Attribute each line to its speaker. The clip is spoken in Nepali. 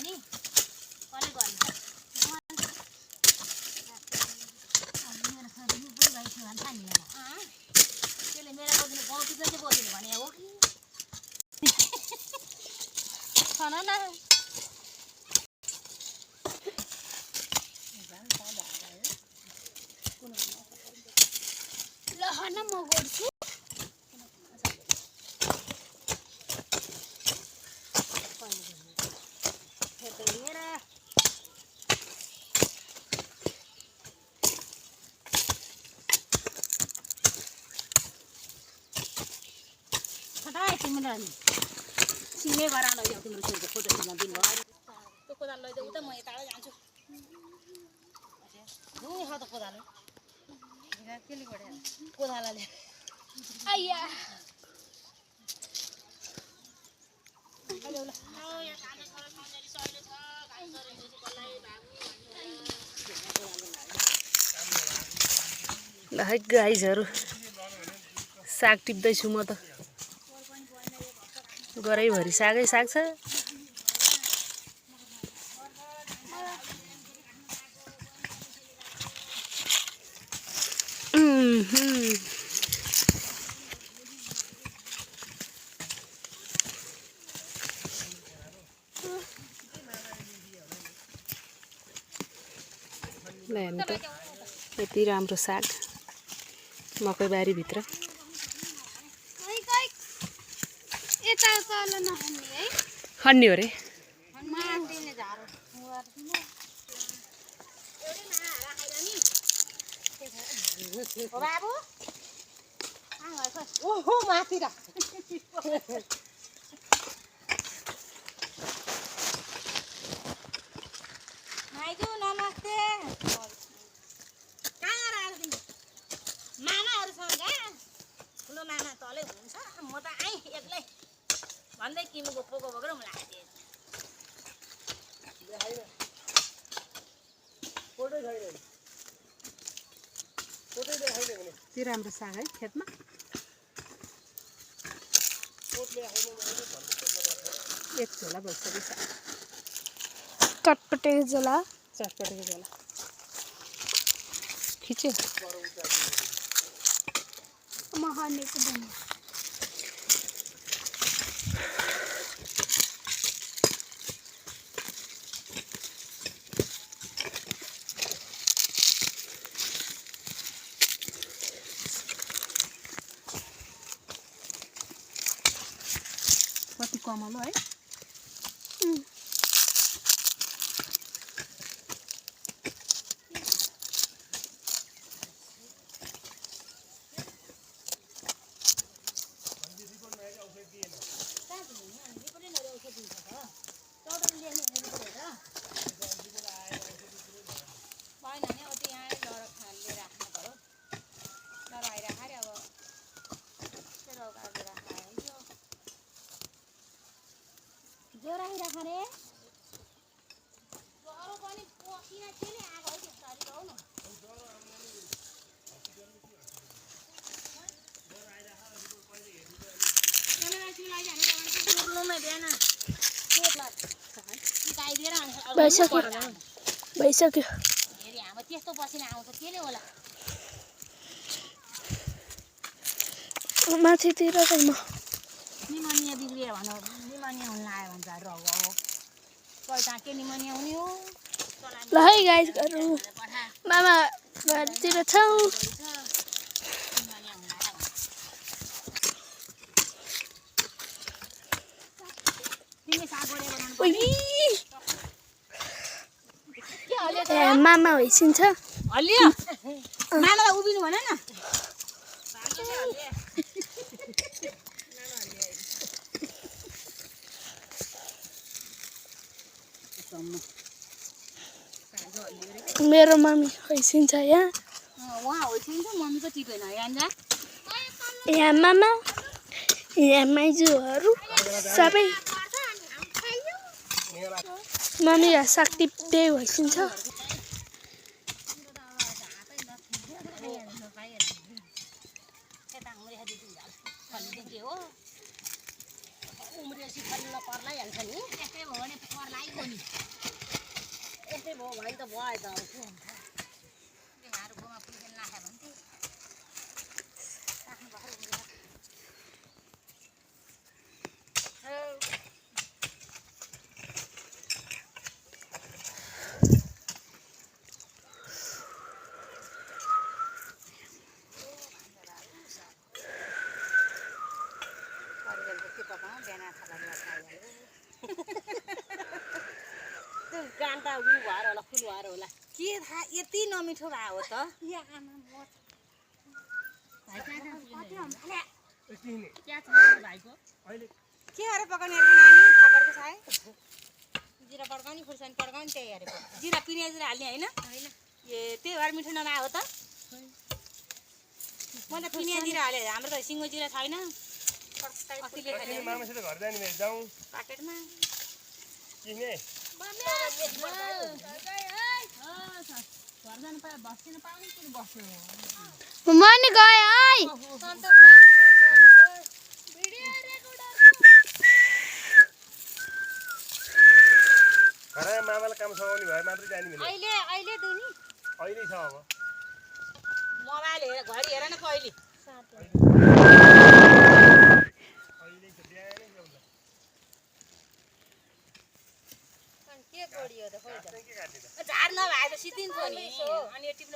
Speaker 1: नि कसले गर्छ मेरो छोरी नि पुरै गइसक्यो भन्छ नि त्यसले मेरो बोकिने गाउँको चाहिँ बोकिने भने हो कि खान न ल हन म गर्छु सिमे गराउन लैजाऊ तिम्रो छोरीको फोटो खिच्न दिनुभयो त्यो कोदाल लैजाऊ त म यता जान्छु खाऊ त कोदाल केले गरे कोदालले आइया
Speaker 2: ल है गाइजहरु साग टिप्दैछु म त गरैभरि सागै साग छ ल हेर्नु त यति राम्रो साग मकैबारी भित्र खन्ने हो रे
Speaker 1: बाबु
Speaker 3: ओहो माथि र
Speaker 1: माइजू नमस्ते कहाँ राख्दै मामाहरूसँग ठुलो मामा तलै हुनुहुन्छ म त आएँ एक्लै भन्दै किमुको पोको बोकेर मलाई आइदिएँ
Speaker 2: यति राम्रो साग है खेतमा एक झोला भइसक्यो साग
Speaker 3: चटपटेको झोला
Speaker 2: खिच्यो
Speaker 3: महानेको बन्यो
Speaker 2: कति कमलो है
Speaker 1: जोराइराख रे ज्वरो पनि पसिना त्यसले आएको है त्यसरी हो न
Speaker 3: भइसक्यो
Speaker 1: हेरी हाम्रो त्यस्तो पसिना आउँछ त्यसले होला
Speaker 3: माथितिर छैन
Speaker 1: निमोनिया बिग्रियो भन निमोनिया हुन लाग्यो भन्छ रग हो कहिले के निमोनिया हुने हो
Speaker 3: ल है गाइजहरु मामा घरतिर छौ मामा होइसिन्छ
Speaker 1: हल्लियो मामालाई उभिनु भन न
Speaker 3: मेरो मम्मी होइसिन्छ यहाँ
Speaker 1: वहाँ होइसिन्छ मम्मीको टिपेन यहाँ
Speaker 3: यहाँ मामा यहाँ माइजूहरू सबै मम्मी यहाँ साग टिप्दै होइसिन्छ
Speaker 1: उम्रिएपछि फल्न पर्ला हाल्छ नि त्यस्तै भयो भने पर्ला है भयो त के हुन्छ तिमीहरू गोमा पुगेन राख्यो भने चाहिँ राख्नु भएको गान्टा उ भएर होला फुल भएर होला के थाहा यति नमिठो भयो हो त के गरेर पकाउने नानी थापेको छ है जिरा पड्काउने खुर्सानी पड्काउने त्यही हेरेको जिरा पिने जिरा हाल्ने होइन ए त्यही भएर मिठो नभए हो त म त पिने जिरा हालेँ हाम्रो त सिङ्गो जिरा छैन प्याकेटमा
Speaker 3: म नि गएँ है
Speaker 4: मामालाई काम सघाउने भए मात्रै जाने भने
Speaker 1: अहिले दुनी
Speaker 4: अहिले छ अब
Speaker 1: मोबाइल हेर घडी हेर न कहिले
Speaker 4: अहिले त बिहानै ल्याउँदा
Speaker 1: के घडी हो त
Speaker 4: के काट्ने त
Speaker 1: झार नभए त सिद्धिन्थ्यो नि अनि टिप्न